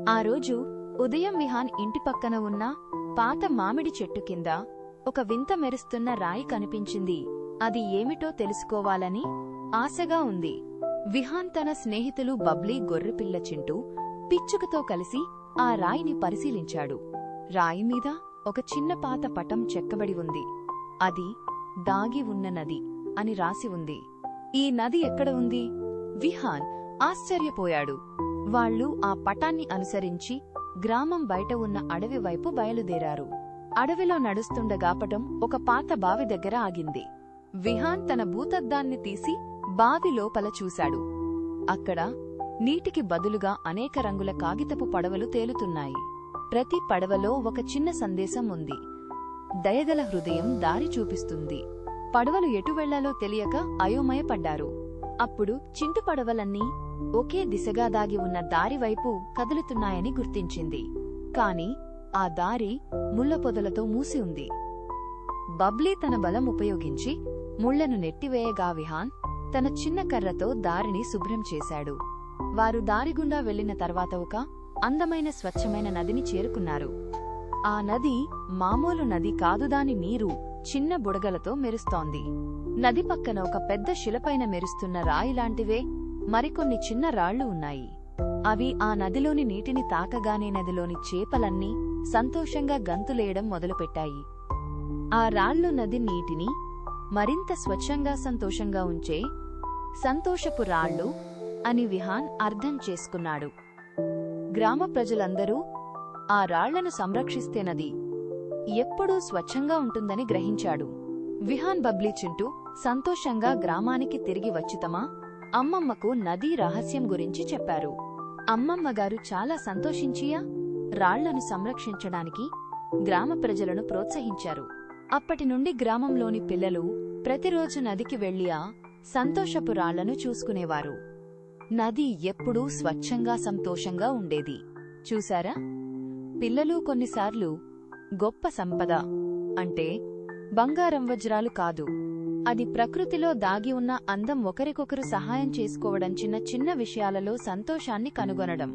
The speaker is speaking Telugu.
ఆ రోజు ఉదయం విహాన్ ఇంటి పక్కన ఉన్న పాత మామిడి చెట్టు కింద ఒక వింత మెరుస్తున్న రాయి కనిపించింది. అది ఏమిటో తెలుసుకోవాలని ఆశగా ఉంది. విహాన్ తన స్నేహితులు బబ్లీ, గొర్రెపిల్ల చింటూ, పిచ్చుకతో కలిసి ఆ రాయిని పరిశీలించాడు. రాయి మీద ఒక చిన్న పాత పటం చెక్కబడి ఉంది. అది దాగి ఉన్న నది అని రాసి ఉంది. ఈ నది ఎక్కడ ఉంది? విహాన్ ఆశ్చర్యపోయాడు. వాళ్లు ఆ పటాన్ని అనుసరించి గ్రామం బయట ఉన్న అడవి వైపు బయలుదేరారు. అడవిలో నడుస్తుండగా పటం ఒక పాత బావి దగ్గర ఆగింది. విహాన్ తన భూతద్దాన్ని తీసి బావి లోపల చూశాడు. అక్కడ నీటికి బదులుగా అనేక రంగుల కాగితపు పడవలు తేలుతున్నాయి. ప్రతి పడవలో ఒక చిన్న సందేశం ఉంది. దయగల హృదయం దారి చూపిస్తుంది. పడవలు ఎటు వెళ్లాలో తెలియక అయోమయపడ్డారు. అప్పుడు చింటు పడవలన్నీ ఒకే దిశగా దాగి ఉన్న దారివైపు కదులుతున్నాయని గుర్తించింది. కాని ఆ దారి ముళ్ల పొదలతో మూసి ఉంది. బబ్లీ తన బలం ఉపయోగించి ముళ్లను నెట్టివేయగా విహాన్ తన చిన్న కర్రతో దారిని శుభ్రం చేశాడు. వారు దారిగుండా వెళ్లిన తర్వాత ఒక అందమైన స్వచ్ఛమైన నదిని చేరుకున్నారు. ఆ నది మామూలు నది కాదు. దాని నీరు చిన్న బుడగలతో మెరుస్తోంది. నది పక్కన ఒక పెద్ద శిలపైన మెరుస్తున్న రాయిలాంటివే మరికొన్ని చిన్న రాళ్లు ఉన్నాయి. అవి ఆ నదిలోని నీటిని తాకగానే నదిలోని చేపలన్నీ సంతోషంగా గంతులేయడం మొదలుపెట్టాయి. ఆ రాళ్లు నది నీటిని మరింత స్వచ్ఛంగా సంతోషంగా ఉంచే సంతోషపు రాళ్లు అని విహాన్ అర్థం చేసుకున్నాడు. గ్రామ ప్రజలందరూ ఆ రాళ్లను సంరక్షిస్తే నది ఎప్పుడూ స్వచ్ఛంగా ఉంటుందని గ్రహించాడు. విహాన్, బబ్లీ, చింటూ సంతోషంగా గ్రామానికి తిరిగి వచ్చి తమ అమ్మమ్మకు నదీ రహస్యం గురించి చెప్పారు. అమ్మమ్మగారు చాలా సంతోషించియా రాళ్లను సంరక్షించడానికి గ్రామ ప్రజలను ప్రోత్సహించారు. అప్పటినుండి గ్రామంలోని పిల్లలు ప్రతిరోజు నదికి వెళ్లి ఆ సంతోషపు రాళ్లను చూసుకునేవారు. నది ఎప్పుడూ స్వచ్ఛంగా సంతోషంగా ఉండేది. చూశారా పిల్లలు, కొన్నిసార్లు గొప్ప సంపద అంటే బంగారం, వజ్రాలు కాదు. అది ప్రకృతిలో దాగి ఉన్న అందం, ఒకరికొకరు సహాయం చేసుకోవడం, చిన్న చిన్న విషయాలలో సంతోషాన్ని కనుగొనడం.